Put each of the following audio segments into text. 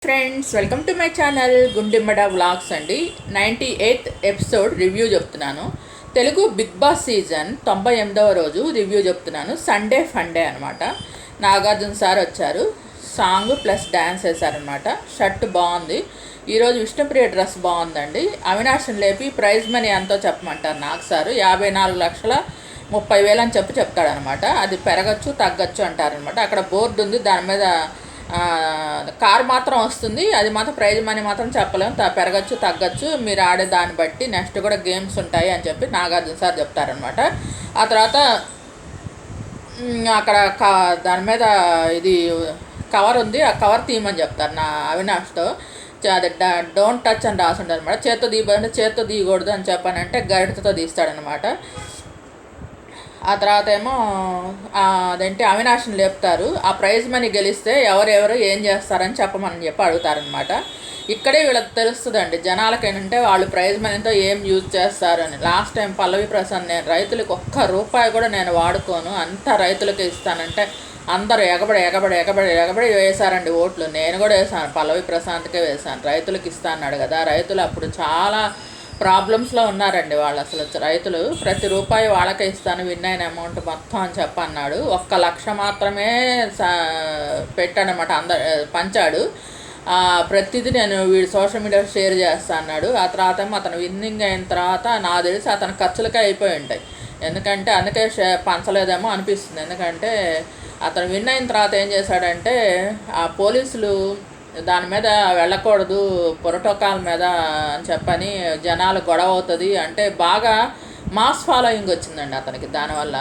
Friends, welcome to my channel Gundimmada vlogs అండి. 98th episode review చెప్తున్నాను. Telugu Bigg Boss season 98వ రోజు రివ్యూ చెప్తున్నాను. సండే ఫండే అనమాట. నాగార్జున సార్ వచ్చారు, సాంగ్ ప్లస్ డ్యాన్స్ వేశారనమాట. షర్ట్ బాగుంది. ఈరోజు విష్ణుప్రియ డ్రెస్ బాగుందండి. అవినాష్ని లేపి ప్రైజ్ మనీ ఎంతో చెప్పమంటారు నాగ్ సారు. 54,30,000 అని చెప్తాడనమాట. అది పెరగచ్చు తగ్గచ్చు అంటారనమాట. అక్కడ బోర్డు ఉంది, దాని మీద కార్ మాత్రం వస్తుంది. అది మాత్రం ప్రైజ్ మనీ మాత్రం చెప్పలేము, పెరగచ్చు తగ్గచ్చు, మీరు ఆడే దాన్ని బట్టి. నెక్స్ట్ కూడా గేమ్స్ ఉంటాయి అని చెప్పి నాగార్జున సార్ చెప్తారనమాట. ఆ తర్వాత అక్కడ దాని మీద ఇది కవర్ ఉంది, ఆ కవర్ తీయమని చెప్తారు నా అవినాష్తో. అది డోంట్ టచ్ అని రాసి ఉంటుంది అనమాట. చేత్తో తీయబోదంటే చేత్తో తీయకూడదు అని చెప్పానంటే గరిటతో తీస్తాడనమాట. ఆ తర్వాత ఏమో అదేంటి అవినాష్ని లేపుతారు. ఆ ప్రైజ్ మనీ గెలిస్తే ఎవరెవరు ఏం చేస్తారని చెప్పమని అడుగుతారనమాట. ఇక్కడే వీళ్ళకి తెలుస్తుందండి జనాలకి ఏంటంటే వాళ్ళు ప్రైజ్ మనీతో ఏం యూజ్ చేస్తారని. లాస్ట్ టైం పల్లవి ప్రసాద్, నేను రైతులకు ₹1 కూడా నేను వాడుకోను, అంతా రైతులకి ఇస్తానంటే అందరూ ఎగబడి వేశారండి ఓట్లు. నేను కూడా వేసాను, పల్లవి ప్రశాంత్కే వేశాను. రైతులకు ఇస్తా అన్నాడు కదా. రైతులు అప్పుడు చాలా ప్రాబ్లమ్స్లో ఉన్నారండి వాళ్ళు. అసలు రైతులు ప్రతి రూపాయి వాళ్ళకే ఇస్తాను, విన్ అయిన అమౌంట్ మొత్తం అని చెప్పన్నాడు. 1,00,000 మాత్రమే పెట్టాడనమాట, పంచాడు. ప్రతిదీ నేను వీడు సోషల్ మీడియా షేర్ చేస్తా అన్నాడు. ఆ తర్వాత అతను విన్నింగ్ అయిన తర్వాత నాకు తెలిసి అతని ఖర్చులకే అయిపోయి ఉంటాయి. ఎందుకంటే అందుకే పంచలేదేమో అనిపిస్తుంది. ఎందుకంటే అతను విన్ అయిన తర్వాత ఏం చేశాడంటే ఆ పోలీసులు దాని మీద వెళ్ళకూడదు ప్రోటోకాల్ మీద అని చెప్పని, జనాలు గొడవ అవుతుంది అంటే బాగా మాస్ ఫాలోయింగ్ వచ్చిందండి అతనికి. దానివల్ల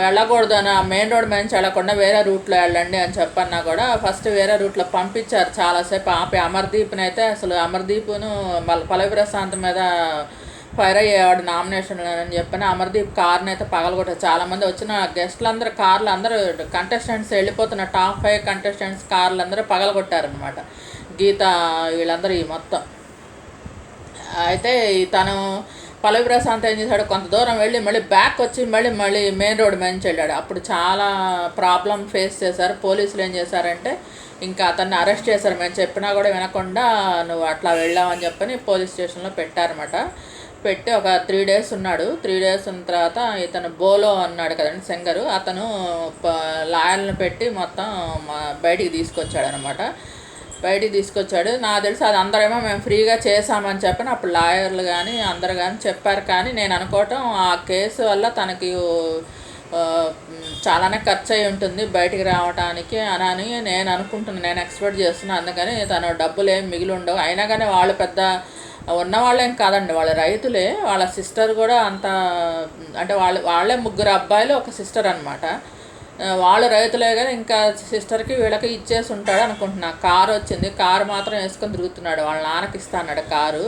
వెళ్ళకూడదు అని మెయిన్ రోడ్ నుంచి వెళ్ళకుండా వేరే రూట్లో వెళ్ళండి అని చెప్పన్నా కూడా ఫస్ట్ వేరే రూట్లో పంపించారు. చాలాసేపు ఆపి అమర్దీప్ని అయితే అసలు అమర్దీప్ను పల్లవి ప్రశాంత్ మీద ఫైర్ అయ్యేవాడు నామినేషన్ అని చెప్పని అమర్దీప్ కార్ని అయితే పగలగొట్టారు. చాలామంది వచ్చిన గెస్ట్లు అందరూ కార్లు అందరూ కంటెస్టెంట్స్ వెళ్ళిపోతున్న టాప్ 5 కంటెస్టెంట్స్ కార్లు అందరూ పగలగొట్టారనమాట. గీత వీళ్ళందరూ ఈ మొత్తం. అయితే తను పల్లవి ప్రశాంత్ ఏం చేశాడు, కొంత దూరం వెళ్ళి మళ్ళీ బ్యాక్ వచ్చి మళ్ళీ మెయిన్ రోడ్ మంచి వెళ్ళాడు. అప్పుడు చాలా ప్రాబ్లం ఫేస్ చేశారు. పోలీసులు ఏం చేశారంటే ఇంకా అతన్ని అరెస్ట్ చేశారు. మేము చెప్పినా కూడా వినకుండా నువ్వు అట్లా వెళ్ళావని చెప్పని పోలీస్ స్టేషన్లో పెట్టారన్నమాట. పెట్టి ఒక 3 days ఉన్నాడు. 3 days ఉన్న తర్వాత ఇతను బోలో అన్నాడు కదండి సింగరు, అతను లాయర్లను పెట్టి మొత్తం బయటికి తీసుకొచ్చాడు అనమాట. బయటికి తీసుకొచ్చాడు. నాకు తెలిసి అది అందరేమో మేము ఫ్రీగా చేసామని చెప్పని అప్పుడు లాయర్లు కానీ అందరు కానీ చెప్పారు. కానీ నేను అనుకోవటం ఆ కేసు వల్ల తనకి చాలానే ఖర్చు అయి ఉంటుంది బయటికి రావడానికి అని నేను అనుకుంటున్నాను, నేను ఎక్స్పెక్ట్ చేస్తున్నాను. అందుకని తను డబ్బులు ఏమి మిగిలి ఉండవు. అయినా కానీ వాళ్ళు పెద్ద ఉన్నవాళ్ళేం కాదండి, వాళ్ళ రైతులే. వాళ్ళ సిస్టర్ కూడా అంత అంటే వాళ్ళే 3 అబ్బాయిలు ఒక సిస్టర్ అనమాట. వాళ్ళు రైతులే కానీ ఇంకా సిస్టర్కి వీళ్ళకి ఇచ్చేసి ఉంటాడు అనుకుంటున్నా. కారు వచ్చింది, కారు మాత్రం వేసుకొని తిరుగుతున్నాడు. వాళ్ళ నాన్నకి ఇస్తా అన్నాడు కారు.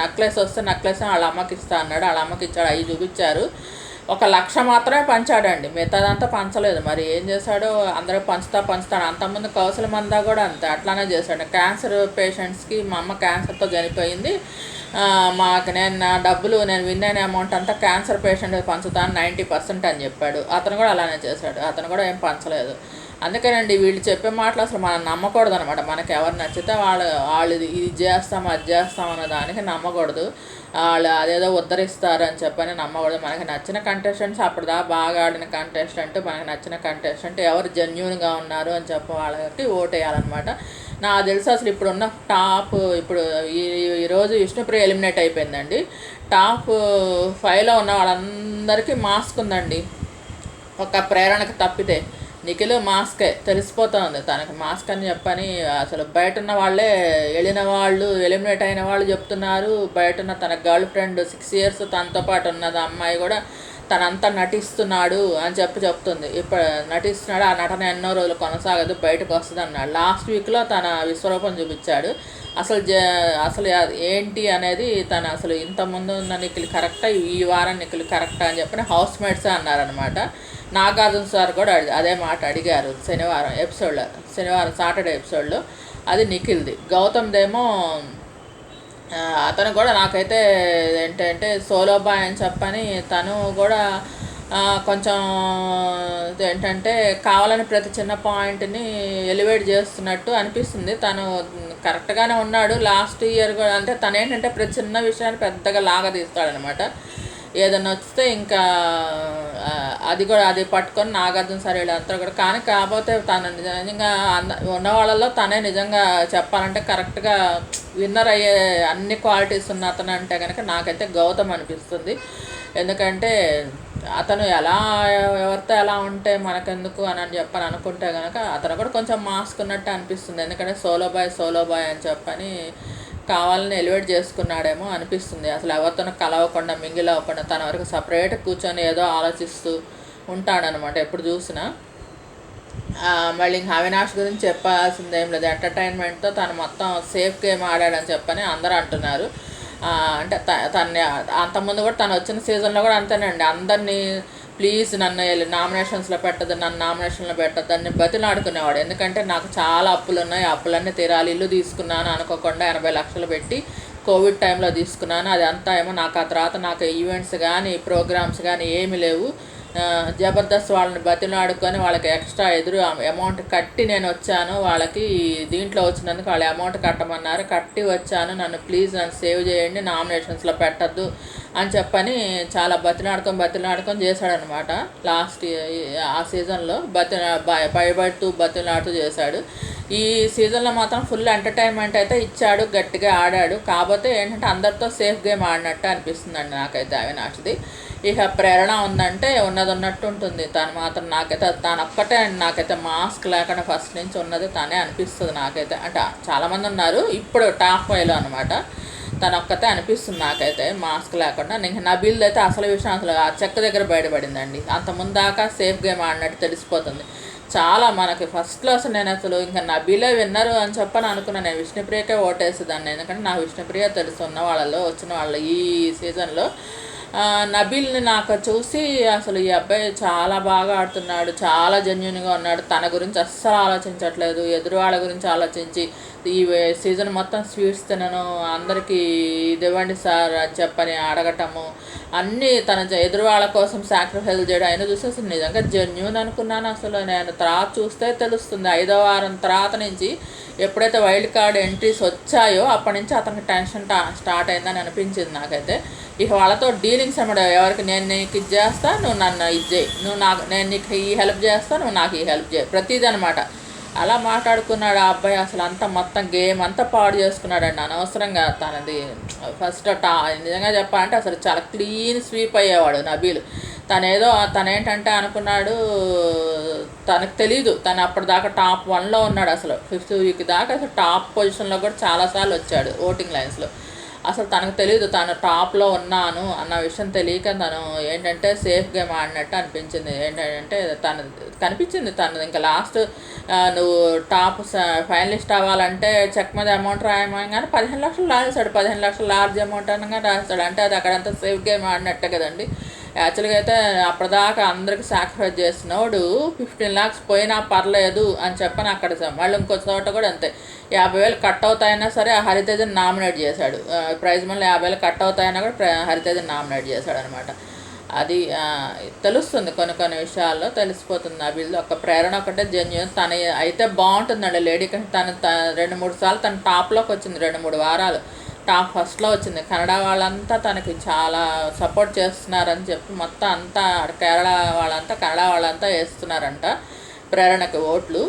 నెక్లెస్ వస్తే నెక్లెస్ వాళ్ళ అమ్మకి ఇస్తా అన్నాడు. వాళ్ళ అమ్మకి ఇచ్చాడు. 5 చూపించారు. 1,00,000 మాత్రమే పంచాడండి, మిగతాదంతా పంచలేదు. మరి ఏం చేశాడో అందరూ పంచుతాడు. అంతకుముందు కౌశల మందా కూడా అంతే, అట్లానే చేశాడు. క్యాన్సర్ పేషెంట్స్కి, మా అమ్మ క్యాన్సర్తో చనిపోయింది, నేను నా డబ్బులు నేను విన్ అయిన అమౌంట్ అంతా క్యాన్సర్ పేషెంట్ పంచుతాను 90% అని చెప్పాడు. అతను కూడా అలానే చేశాడు. అతను కూడా ఏం పంచలేదు. అందుకేనండి వీళ్ళు చెప్పే మాటలు అసలు మనం నమ్మకూడదు అనమాట. మనకు ఎవరు నచ్చితే వాళ్ళు ఇది చేస్తాం అది చేస్తాం అన్న దానికి నమ్మకూడదు. వాళ్ళు అదేదో ఉద్ధరిస్తారు అని చెప్పని నమ్మకూడదు. మనకి నచ్చిన కంటెస్టెంట్స్ అప్పుడుదా బాగా ఆడిన కంటెస్టెంట్, మనకి నచ్చిన కంటెస్టెంట్ ఎవరు జెన్యూన్గా ఉన్నారు అని చెప్పి వాళ్ళకి ఓటేయాలన్నమాట. నాకు తెలిసి అసలు ఇప్పుడున్న టాప్ ఈరోజు విష్ణుప్రియ ఎలిమినేట్ అయిపోయిందండి. టాప్ 5లో ఉన్న వాళ్ళందరికీ మాస్క్ ఉందండి. ఒక ప్రేరణకు తప్పితే నిఖిల్ మాస్కే తెలిసిపోతుంది తనకి మాస్క్ అని చెప్పని. అసలు బయట ఉన్న వాళ్ళే, వెళ్ళిన వాళ్ళు ఎలిమినేట్ అయిన వాళ్ళు చెప్తున్నారు. బయట ఉన్న తన గర్ల్ ఫ్రెండ్ 6 years తనతో పాటు ఉన్నది అమ్మాయి కూడా తనంతా నటిస్తున్నాడు అని చెప్తుంది. ఇప్పుడు నటిస్తున్నాడు, ఆ నటన ఎన్నో రోజులు కొనసాగదు, బయటకు వస్తుంది అన్నాడు. లాస్ట్ వీక్లో తన విశ్వరూపం చూపించాడు. అసలు ఏంటి అనేది తను అసలు ఇంతకుముందు ఉన్న నిఖిల్ కరెక్టా, ఈ వారం నిఖిల్ కరెక్టా అని చెప్పని హౌస్ మేట్సే అన్నారనమాట. నాగార్జున సార్ కూడా అదే మాట అడిగారు సాటర్డే ఎపిసోడ్లో. అది నిఖిల్ది. గౌతమ్దేమో అతను కూడా నాకైతే ఏంటంటే సోలో బాయ్ అని చెప్పని తను కూడా కొంచెం ఏంటంటే కావాలని ప్రతి చిన్న పాయింట్ని ఎలివేట్ చేస్తున్నట్టు అనిపిస్తుంది. తను కరెక్ట్గానే ఉన్నాడు లాస్ట్ ఇయర్ కూడా. అంటే తను ఏంటంటే ప్రతి చిన్న విషయాన్ని పెద్దగా లాగా తీస్తాడనమాట. ఏదన్నా వస్తే ఇంకా అది కూడా అది పట్టుకొని నాగార్జున సార్ వీళ్ళంతా కూడా. కానీ కాకపోతే తను నిజంగా ఉన్న వాళ్ళలో తనే నిజంగా చెప్పాలంటే కరెక్ట్గా విన్నర్ అయ్యే అన్ని క్వాలిటీస్ ఉన్న అతను అంటే కనుక నాకైతే గౌతమ్ అనిపిస్తుంది. ఎందుకంటే అతను ఎవరితో ఎలా ఉంటే మనకెందుకు అని చెప్పని అనుకుంటే కనుక అతను కూడా కొంచెం మాస్క్ ఉన్నట్టు అనిపిస్తుంది. ఎందుకంటే సోలో బాయ్ అని చెప్పని కావాలని ఎలివేట్ చేసుకున్నాడేమో అనిపిస్తుంది. అసలు ఎవరితోనూ కలవకుండా మింగిల్ అవ్వకుండా తన వరకు సపరేట్ కూర్చొని ఏదో ఆలోచిస్తూ ఉంటాడనమాట ఎప్పుడు చూసినా. మళ్ళీ ఇంకా అవినాష్ గురించి చెప్పాల్సింది ఏం లేదు. ఎంటర్టైన్మెంట్తో తను మొత్తం సేఫ్ గేమ్ ఆడాడని చెప్పని అందరూ అంటున్నారు. అంటే తను అంతకుముందు కూడా తను వచ్చిన సీజన్లో కూడా అంతేనండి. అందరినీ ప్లీజ్ నన్ను నామినేషన్స్లో పెట్టద్దు, నన్ను నామినేషన్లో పెట్టద్దు అని బతిలాడుకునేవాడు. ఎందుకంటే నాకు చాలా అప్పులు ఉన్నాయి, అప్పులన్నీ తీరాలి, ఇల్లు తీసుకున్నాను అనుకోకుండా 80 లక్షలు పెట్టి కోవిడ్ టైంలో తీసుకున్నాను. అది అంతా ఏమో నాకు ఆ తర్వాత నాకు ఈవెంట్స్ కానీ ప్రోగ్రామ్స్ కానీ ఏమీ లేవు. జబర్దస్త్ వాళ్ళని బతిలాడుకొని వాళ్ళకి ఎక్స్ట్రా ఎదురు అమౌంట్ కట్టి నేను వచ్చాను. వాళ్ళకి దీంట్లో వచ్చినందుకు వాళ్ళు అమౌంట్ కట్టమన్నారు, కట్టి వచ్చాను, నన్ను ప్లీజ్ నన్ను సేవ్ చేయండి, నామినేషన్స్లో పెట్టద్దు అని చెప్పని చాలా బతిలాడుకొని చేశాడనమాట. లాస్ట్ ఆ సీజన్లో భయపడుతూ బతిలాడుతూ చేశాడు. ఈ సీజన్లో మాత్రం ఫుల్ ఎంటర్టైన్మెంట్ అయితే ఇచ్చాడు, గట్టిగా ఆడాడు. కాకపోతే ఏంటంటే అందరితో సేఫ్ గేమ్ ఆడినట్టు అనిపిస్తుందండి నాకైతే అవినాష్ది. ఇక ప్రేరణ ఉందంటే ఉన్నట్టు ఉంటుంది. తను మాత్రం నాకైతే తనొక్కటే నాకైతే మాస్క్ లేకుండా ఫస్ట్ నుంచి ఉన్నది తనే అనిపిస్తుంది నాకైతే. అంటే చాలామంది ఉన్నారు, ఇప్పుడు టాప్ 5లో అనమాట తనొక్కతే అనిపిస్తుంది నాకైతే మాస్క్ లేకుండా. ఇంకా నబీల్ అయితే అసలు విషయం అసలు ఆ చెక్క దగ్గర బయటపడిందండి. అంతకుముందు దాకా సేఫ్ గేమ్ ఆడినట్టు తెలిసిపోతుంది. చాలా మనకి ఫస్ట్లో అసలు నేను అసలు ఇంకా నబీలే విన్నరు అని చెప్పని అనుకున్నాను. నేను విష్ణుప్రియకే ఓటేసేదాన్ని. ఎందుకంటే నాకు విష్ణుప్రియ తెలుసు ఉన్న వాళ్ళలో వచ్చిన వాళ్ళు ఈ సీజన్లో. నబీల్ని నాకు చూసి అసలు ఈ అబ్బాయి చాలా బాగా ఆడుతున్నాడు, చాలా జెన్యున్గా ఉన్నాడు, తన గురించి అస్సలు ఆలోచించట్లేదు, ఎదురు వాళ్ళ గురించి ఆలోచించి ఈ సీజన్ మొత్తం స్వీట్స్ తినను, అందరికీ ఇది ఇవ్వండి సార్ అని చెప్పని అడగటము, అన్నీ తన ఎదురు వాళ్ళ కోసం సాక్రిఫైస్ చేయడం అయినా చూసి అసలు నిజంగా జెన్యున్ అనుకున్నాను. అసలు నేను తర్వాత చూస్తే తెలుస్తుంది 5వ వారం తర్వాత నుంచి ఎప్పుడైతే వైల్డ్ కార్డ్ ఎంట్రీస్ వచ్చాయో అప్పటి నుంచి అతనికి టెన్షన్ స్టార్ట్ అయిందని అనిపించింది నాకైతే. ఇక వాళ్ళతో డీలింగ్స్ అన్నమాట. ఎవరికి నేను నీకు ఇది చేస్తా, నువ్వు నన్ను ఇది చేయి, నేను నీకు ఈ హెల్ప్ చేస్తా, నువ్వు నాకు ఈ హెల్ప్ చేయి, ప్రతిదీ అనమాట. అలా మాట్లాడుకున్నాడు ఆ అబ్బాయి. అసలు అంతా మొత్తం గేమ్ అంతా పాడు చేసుకున్నాడండి అనవసరంగా. తనది ఫస్ట్ నిజంగా చెప్పాలంటే అసలు చాలా క్లీన్ స్వీప్ అయ్యేవాడు నబీల్. తనేంటంటే అనుకున్నాడు, తనకు తెలీదు తను అప్పటిదాకా టాప్ 1లో ఉన్నాడు. అసలు 5th వీక్ దాకా అసలు టాప్ పొజిషన్లో కూడా చాలాసార్లు వచ్చాడు ఓటింగ్ లైన్స్లో. అసలు తనకు తెలియదు తాను టాప్లో ఉన్నాను అన్న విషయం తెలియక తను ఏంటంటే సేఫ్ గేమ్ ఆడినట్టు అనిపించింది. ఏంటంటే కనిపించింది తను ఇంకా లాస్ట్ నువ్వు టాప్ ఫైనలిస్ట్ అవ్వాలంటే చెక్ మీద అమౌంట్ రాయమని కానీ 15 లక్షలు రాసేస్తాడు. 15 లక్షలు లార్జ్ అమౌంట్ అనగా రాస్తాడు. అంటే అది అక్కడంతా సేఫ్ గేమ్ ఆడినట్టే కదండి. యాక్చువల్గా అయితే అప్పటిదాకా అందరికి సాక్రిఫైస్ చేసినోడు 15 lakhs పోయినా పర్లేదు అని చెప్పని అక్కడ మళ్ళీ ఇంకో చోట కూడా అంతే 50,000 కట్ అవుతాయన్నా సరే ఆ హరితేజని నామినేట్ చేశాడు. ప్రైజ్ మళ్ళీ 50,000 కట్ అవుతాయన్నా కూడా హరితేజని నామినేట్ చేశాడు అనమాట. అది తెలుస్తుంది, కొన్ని విషయాల్లో తెలిసిపోతుంది. నబీల్ ఒక ప్రేరణ ఒకటే జెన్యున్. తన అయితే బాగుంటుందండి లేడీ. కానీ తను 2-3 సార్లు తన టాప్లోకి వచ్చింది, 2-3 వారాలు టాప్ ఫస్ట్లో వచ్చింది. కన్నడ వాళ్ళంతా తనకి చాలా సపోర్ట్ చేస్తున్నారని చెప్పి మొత్తం అంతా కేరళ వాళ్ళంతా కన్నడ వాళ్ళంతా వేస్తున్నారంట ప్రేరణకి ఓట్లు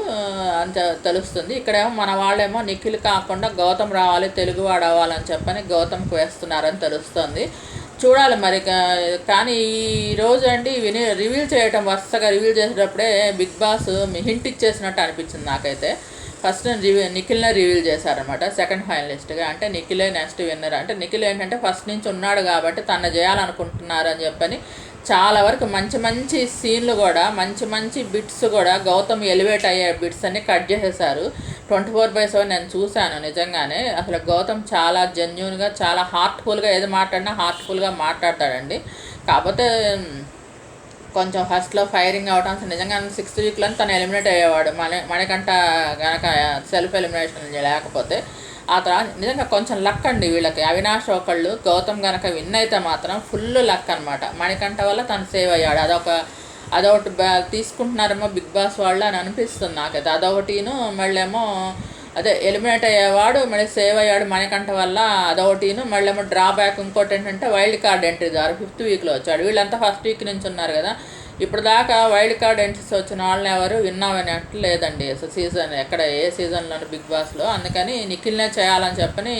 అని తెలుస్తుంది. ఇక్కడేమో మన వాళ్ళేమో నిఖిల్ కాకుండా గౌతమ్ రావాలి, తెలుగువాడు అవ్వాలని చెప్పని గౌతమ్కి వేస్తున్నారని తెలుస్తుంది. చూడాలి మరి. కానీ ఈరోజు అండి రివీల్ చేయటం వరుసగా రివీల్ చేసేటప్పుడే బిగ్ బాస్ హింట్ ఇచ్చేసినట్టు అనిపించింది నాకైతే. ఫస్ట్ నిఖిల్నే రివీల్ చేశారనమాట సెకండ్ ఫైనలిస్ట్గా. అంటే నిఖిలే నెక్స్ట్ విన్నర్. అంటే నిఖిల్ ఏంటంటే ఫస్ట్ నుంచి ఉన్నాడు కాబట్టి తను చేయాలనుకుంటున్నారు అని చెప్పని చాలా వరకు మంచి సీన్లు కూడా మంచి బిట్స్ కూడా గౌతమ్ ఎలివేట్ అయ్యే బిట్స్ అన్నీ కట్ చేసేసారు. 24/7 నేను చూశాను నిజంగానే. అసలు గౌతమ్ చాలా జెన్యున్గా చాలా హార్ట్ఫుల్గా ఏది మాట్లాడినా హార్ట్ఫుల్గా మాట్లాడతాడండి. కాకపోతే కొంచెం ఫస్ట్లో ఫైరింగ్ అవటం నిజంగా 6th వీక్లో తను ఎలిమినేట్ అయ్యేవాడు. మణికంఠ కనుక సెల్ఫ్ ఎలిమినేషన్ లేకపోతే ఆ తర్వాత నిజంగా కొంచెం లక్ అండి వీళ్ళకి. అవినాష్ ఒకళ్ళు, గౌతమ్ కనుక విన్ అయితే మాత్రం ఫుల్ లక్ అనమాట. మణికంఠ వల్ల తను సేవ్ అయ్యాడు. అదొకటి తీసుకుంటున్నారేమో బిగ్ బాస్ వాళ్ళు అని అనిపిస్తుంది నాకైతే. అదొకటిను మళ్ళేమో అదే ఎలిమినేట్ అయ్యేవాడు మళ్ళీ సేవ్ అయ్యాడు మణికంఠ వల్ల, అదొకటిను మళ్ళేమో డ్రాబ్యాక్. ఇంకోటి ఏంటంటే వైల్డ్ కార్డ్ ఎంట్రీ ద్వారా 5th వీక్లో వచ్చాడు. వీళ్ళంతా ఫస్ట్ వీక్ నుంచి ఉన్నారు కదా. ఇప్పుడు దాకా వైల్డ్ కార్డ్ ఎంట్రీస్ వచ్చిన వాళ్ళని ఎవరు విన్నామనేట్లు లేదండి అసలు సీజన్ ఎక్కడ ఏ సీజన్లోనూ బిగ్ బాస్లో. అందుకని నిఖిల్నే చేయాలని చెప్పని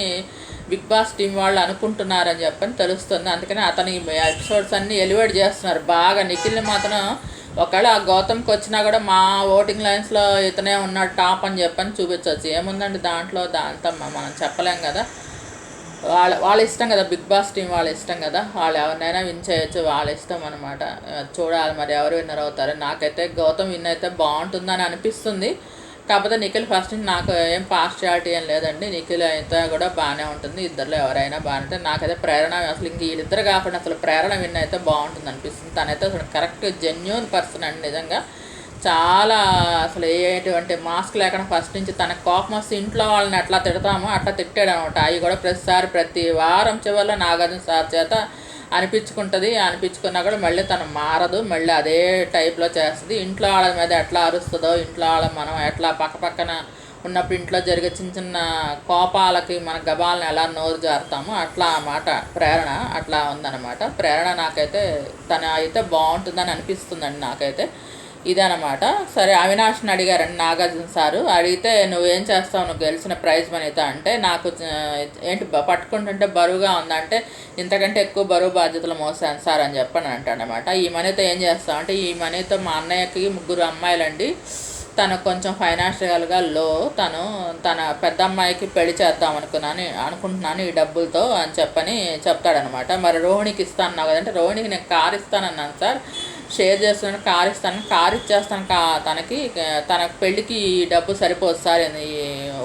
బిగ్ బాస్ టీం వాళ్ళు అనుకుంటున్నారని చెప్పని తెలుస్తుంది. అందుకని అతని ఎపిసోడ్స్ అన్నీ ఎలివేట్ చేస్తున్నారు బాగా. నిఖిల్ని మాత్రం ఒకవేళ ఆ గౌతమ్కి వచ్చినా కూడా మా ఓటింగ్ లైన్స్లో ఇతనే ఉన్నాడు టాప్ అని చెప్పని చూపించవచ్చు. ఏముందండి దాంట్లో, దాంతో మనం చెప్పలేం కదా. వాళ్ళ ఇష్టం కదా, బిగ్ బాస్ టీం వాళ్ళ ఇష్టం కదా. వాళ్ళు ఎవరినైనా విన్ చేయొచ్చు, వాళ్ళ ఇష్టం అనమాట. చూడాలి మరి ఎవరు విన్నర్ అవుతారు. నాకైతే గౌతమ్ విన్ అయితే బాగుంటుందని అనిపిస్తుంది. కాకపోతే నిఖిల్ ఫస్ట్ నుంచి నాకు ఏం పార్షియాలిటీ ఏం లేదండి. నిఖిల్ అయితే కూడా బాగానే ఉంటుంది. ఇద్దరిలో ఎవరైనా బాగానే ఉంటుంది. నాకైతే ప్రేరణ అసలు ఇంక వీళ్ళిద్దరు కాకుండా అసలు ప్రేరణ విన్ అయితే బాగుంటుంది అనిపిస్తుంది. తనైతే అసలు కరెక్ట్ జెన్యూన్ పర్సన్ అండి నిజంగా. చాలా అసలు ఎటువంటి మాస్క్ లేకుండా ఫస్ట్ నుంచి తనకు కోపం వస్తే ఇంట్లో వాళ్ళని ఎట్లా తిడతామో అట్లా తిట్టాడు అనమాట. అవి కూడా ప్రతి వారం చివరిలో నాగార్జున సార్ చేత అనిపించుకున్నా కూడా మళ్ళీ తను మారదు, మళ్ళీ అదే టైప్లో చేస్తుంది. ఇంట్లో వాళ్ళ మీద ఎట్లా అరుస్తుందో, ఇంట్లో వాళ్ళ మనం ఎట్లా పక్కన ఉన్నప్పుడు ఇంట్లో జరిగే చిన్న చిన్న కోపాలకి మన గబాలను ఎలా నోరు జారుతామో అట్లా అన్నమాట ప్రేరణ. అట్లా ఉందన్నమాట ప్రేరణ. నాకైతే తను అయితే బాగుంటుందని అనిపిస్తుందండి నాకైతే. ఇదనమాట. సరే అవినాష్ని అడిగారండి నాగార్జున సారు. అడిగితే నువ్వేం చేస్తావు, నువ్వు గెలిచిన ప్రైజ్ మనీతో అంటే, నాకు ఏంటి పట్టుకుంటుంటే బరువుగా ఉందంటే, ఇంతకంటే ఎక్కువ బరువు బాధ్యతలు మోసాను సార్ అని చెప్పని అంటాడనమాట. ఈ మనీతో ఏం చేస్తావు అంటే, ఈ మనీతో మా అన్నయ్యకి 3 అమ్మాయిలండి, తను కొంచెం ఫైనాన్షియల్గా లో, తన పెద్ద అమ్మాయికి పెళ్లి చేద్దాం అనుకుంటున్నాను ఈ డబ్బులతో అని చెప్పని చెప్తాడనమాట. మరి రోహిణికి ఇస్తాను కదంటే, రోహిణికి నేను కారు ఇస్తానన్నాను సార్, షేర్ చేస్తున్నాను, కారు ఇస్తాను, కారు ఇచ్చేస్తాను తనకి, తన పెళ్ళికి ఈ డబ్బు సరిపోదు సార్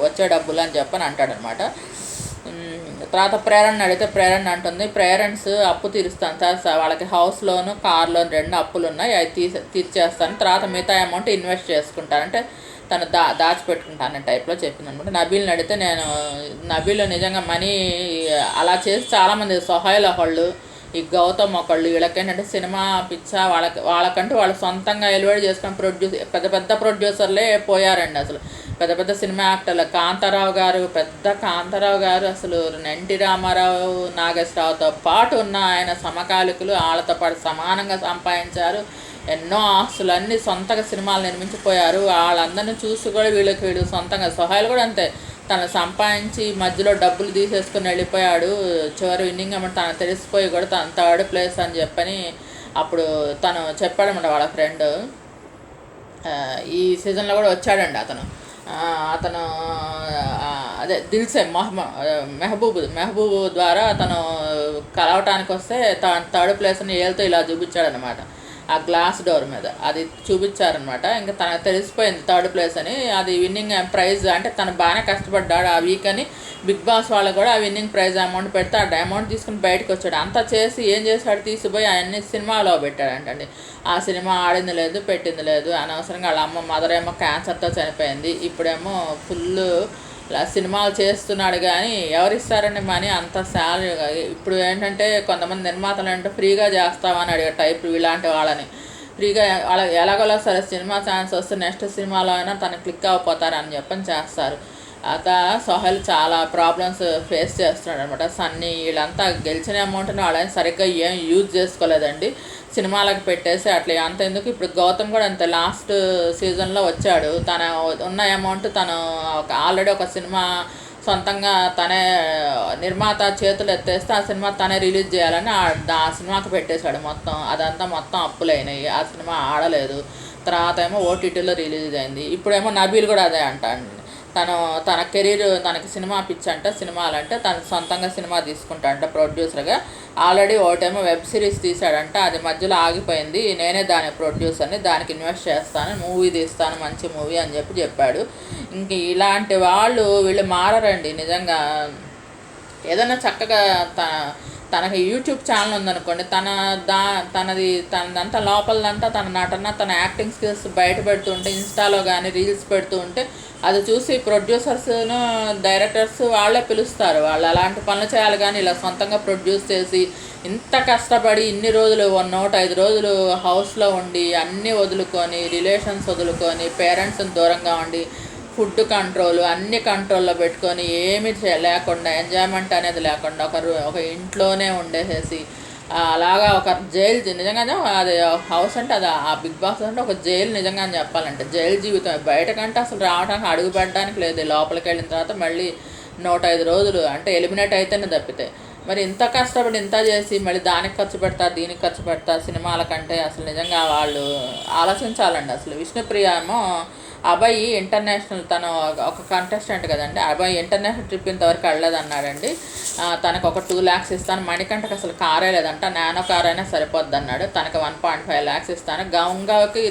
వచ్చే డబ్బులు అని చెప్పని అంటాడనమాట. తర్వాత ప్రేరణ అడిగితే ప్రేరణ అంటుంది, పేరెంట్స్ అప్పు తీరుస్తాను సార్, వాళ్ళకి హౌస్ లోను కార్ లోన్ 2 అప్పులు ఉన్నాయి, అవి తీర్చేస్తాను, తర్వాత మిగతా అమౌంట్ ఇన్వెస్ట్ చేసుకుంటాను అంటే తను దాచిపెట్టుకుంటాను టైప్లో చెప్పింది అనమాట. నబీల్ని అడిగితే నబీల్ నిజంగా మనీ అలా చేసి చాలామంది సొహైల్ ఒకళ్ళు, ఈ గౌతమ్ ఒకళ్ళు, వీళ్ళకేంటంటే సినిమా పిచ్చ, వాళ్ళకంటూ వాళ్ళు సొంతంగా ఎలివేట్ చేసుకుని పెద్ద ప్రొడ్యూసర్లే పోయారండి అసలు. పెద్ద సినిమా యాక్టర్లు కాంతారావు గారు అసలు ఎన్టీ రామారావు, నాగేశ్వరరావుతో పాటు ఉన్న ఆయన సమకాలికులు, వాళ్ళతో పాటు సమానంగా సంపాదించారు. ఎన్నో ఆస్తులన్నీ సొంతగా సినిమాలు నిర్మించిపోయారు. వాళ్ళందరినీ చూసి కూడా వీళ్ళు సొంతంగా సొహైల్ కూడా అంతే, తను సంపాదించి మధ్యలో డబ్బులు తీసేసుకుని వెళ్ళిపోయాడు. చివరి విన్నింగ్ అమౌంట్ తను తెలిసిపోయి కూడా తను 3rd ప్లేస్ అని చెప్పని అప్పుడు తను చెప్పాడన్నమాట వాళ్ళ ఫ్రెండ్. ఈ సీజన్లో కూడా వచ్చాడండి అతను అదే దిల్సే మెహబూబ్ ద్వారా తను కలవటానికి వస్తే 3rd ప్లేస్ అని ఏళ్ళతో ఇలా చూపించాడనమాట. ఆ గ్లాస్ డోర్ మీద అది చూపించారనమాట. ఇంకా తనకు తెలిసిపోయింది 3rd ప్లేస్ అని. అది విన్నింగ్ ప్రైజ్ అంటే తను బాగానే కష్టపడ్డాడు ఆ వీక్ అని బిగ్ బాస్ వాళ్ళు కూడా ఆ విన్నింగ్ ప్రైజ్ అమౌంట్ పెడితే ఆ అమౌంట్ తీసుకుని బయటకు వచ్చాడు. అంతా చేసి ఏం చేశాడు, తీసిపోయి అవన్నీ సినిమాలో పెట్టాడంటండి. ఆ సినిమా ఆడింది లేదు, పెట్టింది లేదు. అనవసరంగా వాళ్ళ అమ్మ మదర్ ఏమో క్యాన్సర్తో చనిపోయింది. ఇప్పుడేమో ఫుల్ సినిమాలు చేస్తున్నాడు కానీ ఎవరిస్తారండి మనీ అంత శాలరీ. ఇప్పుడు ఏంటంటే కొంతమంది నిర్మాతలు అంటే ఫ్రీగా చేస్తామని అడిగే టైప్ ఇలాంటి వాళ్ళని ఫ్రీగా ఎలాగోలా సరే సినిమా ఛాన్స్ వస్తే నెక్స్ట్ సినిమాలో అయినా తను క్లిక్ అయిపోతారని చెప్పని చేస్తారు. సోహెల్ చాలా ప్రాబ్లమ్స్ ఫేస్ చేస్తున్నాడు అనమాట. సన్నీ వీళ్ళంతా గెలిచిన అమౌంట్ని వాళ్ళని సరిగ్గా ఏం యూజ్ చేసుకోలేదండి, సినిమాలకు పెట్టేసి అట్లా. అంతెందుకు ఇప్పుడు గౌతమ్ కూడా అంతే, లాస్ట్ సీజన్లో వచ్చాడు. తన ఉన్న అమౌంట్ తను ఆల్రెడీ ఒక సినిమా సొంతంగా తనే నిర్మాత చేతులు ఎత్తేస్తే ఆ సినిమా తనే రిలీజ్ చేయాలని ఆ సినిమాకి పెట్టేశాడు మొత్తం. అదంతా మొత్తం అప్పులైనాయి, ఆ సినిమా ఆడలేదు. తర్వాత ఏమో ఓటీటీలో రిలీజ్ అయింది. ఇప్పుడేమో నబీల్ కూడా అదే అంటాడు, తన కెరీర్ తనకి సినిమా పిచ్చంట, సినిమాలంటే తను సొంతంగా సినిమా తీసుకుంటాడంట ప్రొడ్యూసర్గా. ఆల్రెడీ ఒకటేమో వెబ్ సిరీస్ తీశాడంట, అది మధ్యలో ఆగిపోయింది. నేనే దాని ప్రొడ్యూసర్ని, దానికి ఇన్వెస్ట్ చేస్తాను, మూవీ తీస్తాను, మంచి మూవీ అని చెప్పాడు. ఇంక ఇలాంటి వీళ్ళు మారరండి నిజంగా. ఏదైనా చక్కగా తనకి యూట్యూబ్ ఛానల్ ఉందనుకోండి, తనదంతా లోపలదంతా తన నటన, తన యాక్టింగ్ స్కిల్స్ బయట పెడుతుంటే, ఇన్స్టాలో కానీ రీల్స్ పెడుతూ ఉంటే అది చూసి ప్రొడ్యూసర్స్ను, డైరెక్టర్స్ వాళ్ళే పిలుస్తారు. వాళ్ళు అలాంటి పనులు చేయాలి, కానీ ఇలా సొంతంగా ప్రొడ్యూస్ చేసి ఇంత కష్టపడి ఇన్ని రోజులు 105 రోజులు హౌస్లో ఉండి అన్నీ వదులుకొని, రిలేషన్స్ వదులుకొని, పేరెంట్స్ని దూరంగా ఉండి, ఫుడ్ కంట్రోల్ అన్ని కంట్రోల్లో పెట్టుకొని, ఏమి లేకుండా, ఎంజాయ్మెంట్ అనేది లేకుండా ఒక ఇంట్లోనే ఉండేసేసి అలాగా ఒక జైలు, నిజంగానే అది హౌస్ అంటే అది ఆ బిగ్ బాస్ అంటే ఒక జైలు. నిజంగానే చెప్పాలంటే జైలు జీవితం. బయటకంటే అసలు రావడానికి, అడుగు పెట్టడానికి లేదు. లోపలికి వెళ్ళిన తర్వాత మళ్ళీ 105 రోజులు అంటే ఎలిమినేట్ అయితేనే తప్పితే. మరి ఇంత కష్టపడి ఇంత చేసి మళ్ళీ దానికి ఖర్చు పెడతారు, దీనికి ఖర్చు పెడతారు సినిమాల కంటే. అసలు నిజంగా వాళ్ళు ఆలోచించాలండి. అసలు విష్ణుప్రియ ఏమో అబ్బాయి ఇంటర్నేషనల్, తను ఒక కంటెస్టెంట్ కదండి, అబ్బాయి ఇంటర్నేషనల్ ట్రిప్ ఇంతవరకు వెళ్ళలేదన్నాడండి. తనకు ఒక 2 lakhs ఇస్తాను. మణికంఠకి అసలు కారే లేదంట, నానో కార్ అయినా సరిపోద్ది అన్నాడు. తనకి 1.5 lakhs ఇస్తాను. గంగాకి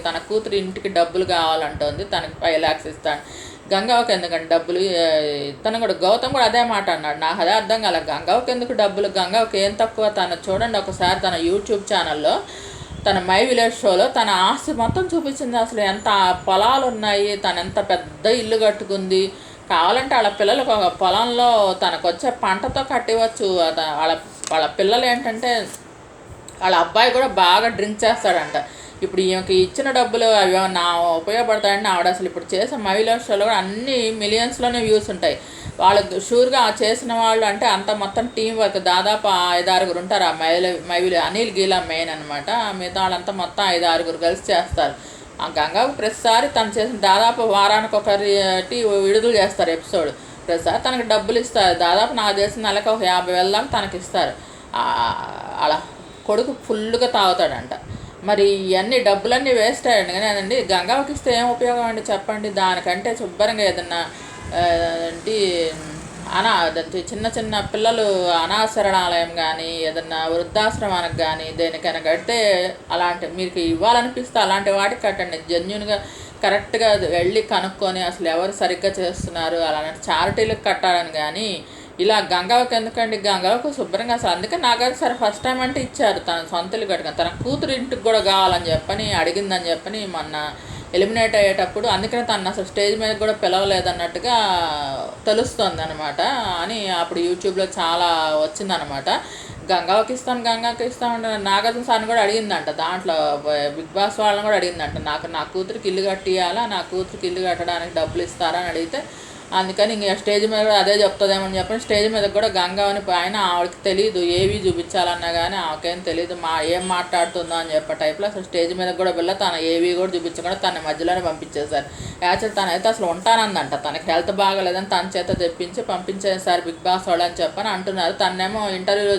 తన కూతురు ఇంటికి డబ్బులు కావాలంటుంది, తనకి 5 lakhs ఇస్తాను. గంగావకి ఎందుకంటే డబ్బులు, తను కూడా గౌతమ్ కూడా అదే మాట అన్నాడు. నాకు అదే అర్థం కాలే, గంగావకి ఎందుకు డబ్బులు, గంగావకి ఏం తక్కువ. తను చూడండి ఒకసారి తన యూట్యూబ్ ఛానల్లో, తన మై విలేజ్ షోలో తన ఆస్తి మొత్తం చూపించింది. అసలు ఎంత పొలాలు ఉన్నాయి, తను ఎంత పెద్ద ఇల్లు కట్టుకుంది. కావాలంటే వాళ్ళ పిల్లలకు ఒక పొలంలో తనకు వచ్చే పంటతో కట్టివచ్చు. వాళ్ళ పిల్లలు ఏంటంటే, వాళ్ళ అబ్బాయి కూడా బాగా డ్రింక్ చేస్తాడంట. ఇప్పుడు ఈమెకి ఇచ్చిన డబ్బులు అవి నా ఉపయోగపడతాయని ఆవిడ అసలు ఇప్పుడు చేసే మహిళా షోలో కూడా అన్ని మిలియన్స్లోనే వ్యూస్ ఉంటాయి. వాళ్ళకి షూర్గా చేసిన వాళ్ళు అంటే అంత మొత్తం టీం వర్క్, దాదాపు 5-6 ఉంటారు. ఆ మైవిలు అనిల్ గీలా మెయిన్ అనమాట. మిగతా వాళ్ళంతా మొత్తం 5-6 కలిసి చేస్తారు. ఆ గంగాకు ప్రతిసారి తను చేసిన దాదాపు వారానికి ఒకటి విడుదల చేస్తారు ఎపిసోడ్. ప్రతిసారి తనకు డబ్బులు ఇస్తారు. దాదాపు నాకు తెలిసిన నెలకు ఒక 50,000 దాకా తనకి ఇస్తారు. అలా కొడుకు ఫుల్గా తాగుతాడంట. మరి ఇవన్నీ డబ్బులన్నీ వేస్ట్ అయ్యండి. కానీ అదండి గంగావకి ఇస్తే ఏం ఉపయోగం అండి చెప్పండి. దానికంటే శుభ్రంగా ఏదన్నా ఏంటి చిన్న చిన్న పిల్లలు అనాశరణాలయం కానీ, ఏదన్నా వృద్ధాశ్రమానికి కానీ దేనికైనా కడితే, అలాంటి మీకు ఇవ్వాలనిపిస్తే అలాంటి వాటికి కట్టండి. జెన్యున్గా కరెక్ట్గా వెళ్ళి కనుక్కొని అసలు ఎవరు సరిగ్గా చేస్తున్నారు అలాంటి చారిటీలకు కట్టాలని. కానీ ఇలా గంగావకి ఎందుకండి, గంగావకు శుభ్రంగా అసలు. అందుకే నాగార్జున సరే ఫస్ట్ టైం అంటే ఇచ్చారు, తన సొంత ఇల్లు కట్టుకొని. తన కూతురు ఇంటికి కూడా కావాలని చెప్పని అడిగిందని చెప్పని మొన్న ఎలిమినేట్ అయ్యేటప్పుడు. అందుకనే తను అసలు స్టేజ్ మీద కూడా పిలవలేదన్నట్టుగా తెలుస్తుంది అనమాట అని అప్పుడు యూట్యూబ్లో చాలా వచ్చిందనమాట. గంగావకి ఇస్తామంటే నాగార్జున సార్ని కూడా అడిగిందంట. దాంట్లో బిగ్ బాస్ వాళ్ళని కూడా అడిగిందంట, నా కూతురికి ఇల్లు కట్టియాలా, నా కూతురికి ఇల్లు కట్టడానికి డబ్బులు ఇస్తారా అని అడిగితే, అందుకని ఇంక స్టేజ్ మీద అదే చెప్తుందేమని చెప్పని స్టేజ్ మీద కూడా గంగావని ఆయన ఆవిడకి తెలియదు, ఏవి చూపించాలన్నా కానీ ఆమెకేం తెలియదు, ఏం మాట్లాడుతుందో అని చెప్పే టైప్లో అసలు స్టేజ్ మీద కూడా వెళ్ళి తన ఏవి కూడా చూపించకుండా తన మధ్యలోనే పంపించేశారు. యాక్చువల్ తనైతే అసలు ఉంటానందంట, తనకి హెల్త్ బాగలేదని తన చేత తెప్పించి పంపించేశారు బిగ్ బాస్ వాళ్ళు అని చెప్పని అంటున్నారు. తనేమో ఇంటర్వ్యూలో